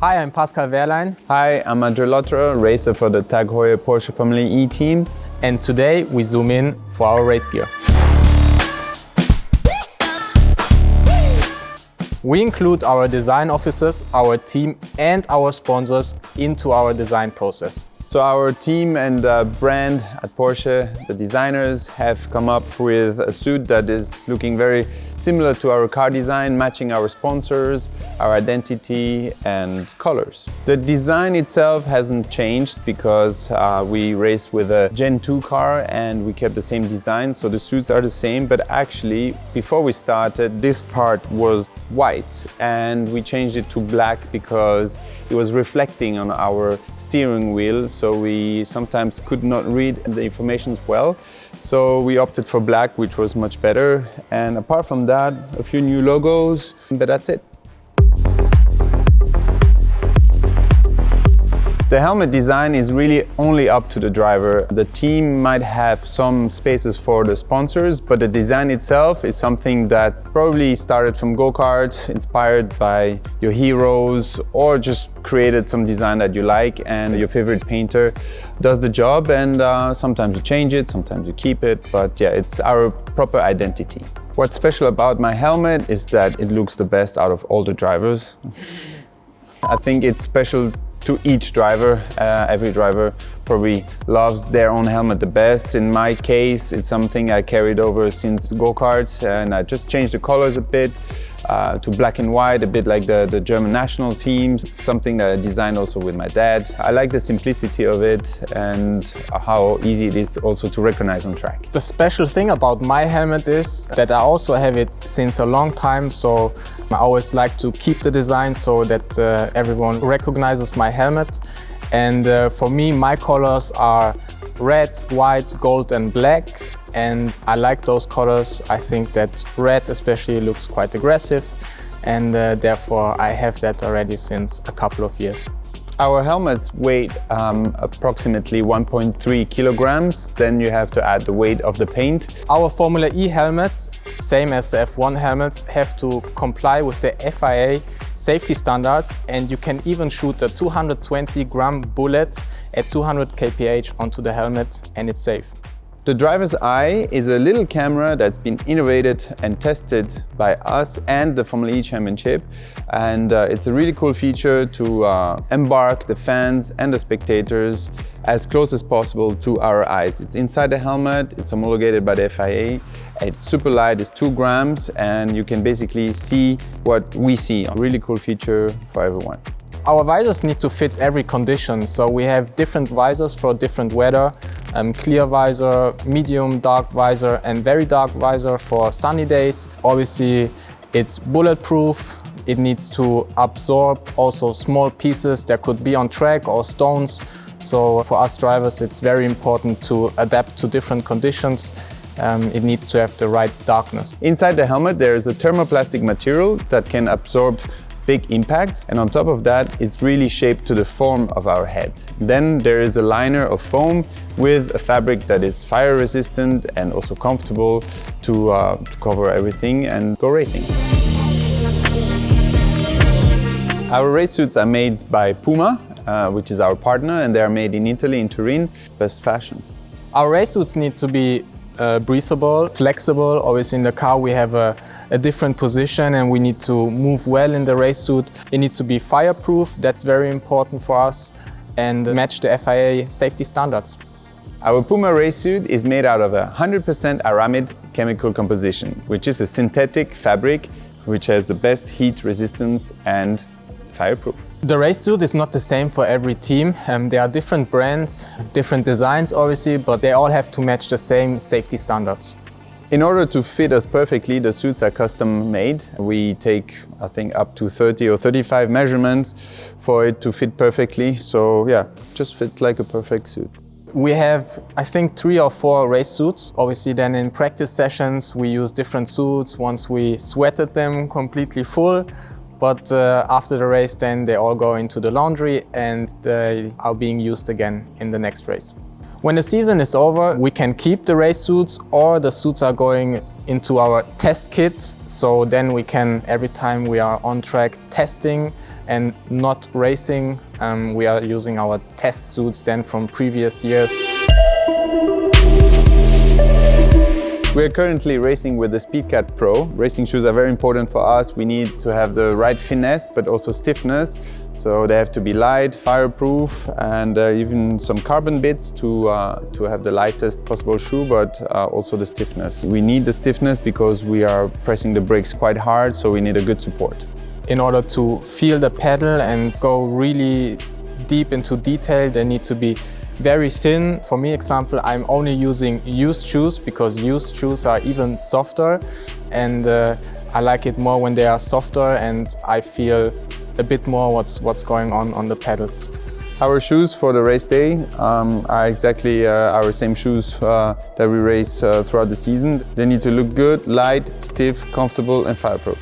Hi, I'm Pascal Wehrlein. Hi, I'm André, Lotterer, racer for the TAG Heuer Porsche Formula E team. And today we zoom in for our race gear. We include our design officers, our team and our sponsors into our design process. So our team and brand at Porsche, the designers, have come up with a suit that is looking very similar to our car design, matching our sponsors, our identity and colors. The design itself hasn't changed because we raced with a Gen 2 car and we kept the same design, so the suits are the same, but actually before we started this part was white and we changed it to black because it was reflecting on our steering wheel, so we sometimes could not read the information well. So we opted for black, which was much better. And apart from that, a few new logos, but that's it. The helmet design is really only up to the driver. The team might have some spaces for the sponsors, but the design itself is something that probably started from go-karts, inspired by your heroes, or just created some design that you like and your favorite painter does the job, and sometimes you change it, sometimes you keep it, but yeah, it's our proper identity. What's special about my helmet is that it looks the best out of all the drivers. I think it's special to each driver. Every driver probably loves their own helmet the best. In my case, it's something I carried over since go-karts, and I just changed the colors a bit to black and white, a bit like the German national teams. It's something that I designed also with my dad. I like the simplicity of it and how easy it is also to recognize on track. The special thing about my helmet is that I also have it since a long time, so I always like to keep the design so that everyone recognizes my helmet. And for me, my colors are red, white, gold and black. And I like those colors. I think that red especially looks quite aggressive, and therefore I have that already since a couple of years. Our helmets weigh approximately 1.3 kilograms. Then you have to add the weight of the paint. Our Formula E helmets, same as the F1 helmets, have to comply with the FIA safety standards, and you can even shoot a 220-gram bullet at 200 kph onto the helmet and it's safe. The driver's eye is a little camera that's been innovated and tested by us and the Formula E Championship, and it's a really cool feature to embark the fans and the spectators as close as possible to our eyes. It's inside the helmet, it's homologated by the FIA, it's super light, it's 2 grams, and you can basically see what we see. A really cool feature for everyone. Our visors need to fit every condition, so we have different visors for different weather. Clear visor, medium dark visor and very dark visor for sunny days. Obviously it's bulletproof, it needs to absorb also small pieces that could be on track or stones. So for us drivers it's very important to adapt to different conditions. It needs to have the right darkness. Inside the helmet there is a thermoplastic material that can absorb big impacts, and on top of that it's really shaped to the form of our head. Then there is a liner of foam with a fabric that is fire resistant and also comfortable to cover everything and go racing. Our race suits are made by Puma, which is our partner, and they are made in Italy, in Turin, best fashion. Our race suits need to be breathable, flexible. Obviously in the car we have a different position and we need to move well in the race suit. It needs to be fireproof, that's very important for us, and match the FIA safety standards. Our Puma race suit is made out of 100% aramid chemical composition, which is a synthetic fabric which has the best heat resistance and fireproof. The race suit is not the same for every team. There are different brands, different designs obviously, but they all have to match the same safety standards. In order to fit us perfectly, the suits are custom made. We take, I think, up to 30 or 35 measurements for it to fit perfectly. So yeah, just fits like a perfect suit. We have, I think, 3 or 4 race suits. Obviously then in practice sessions we use different suits. Once we sweated them completely full, but after the race then they all go into the laundry and they are being used again in the next race. When the season is over, we can keep the race suits, or the suits are going into our test kit. So then we can, every time we are on track testing and not racing, we are using our test suits then from previous years. We are currently racing with the Speedcat Pro. Racing shoes are very important for us. We need to have the right finesse, but also stiffness. So they have to be light, fireproof, and even some carbon bits to have the lightest possible shoe, but also the stiffness. We need the stiffness because we are pressing the brakes quite hard, so we need a good support. In order to feel the pedal and go really deep into detail, they need to be very thin. For me, example, I'm only using used shoes because used shoes are even softer, and I like it more when they are softer and I feel a bit more what's going on the pedals. Our shoes for the race day are exactly our same shoes that we race throughout the season. They need to look good, light, stiff, comfortable and fireproof.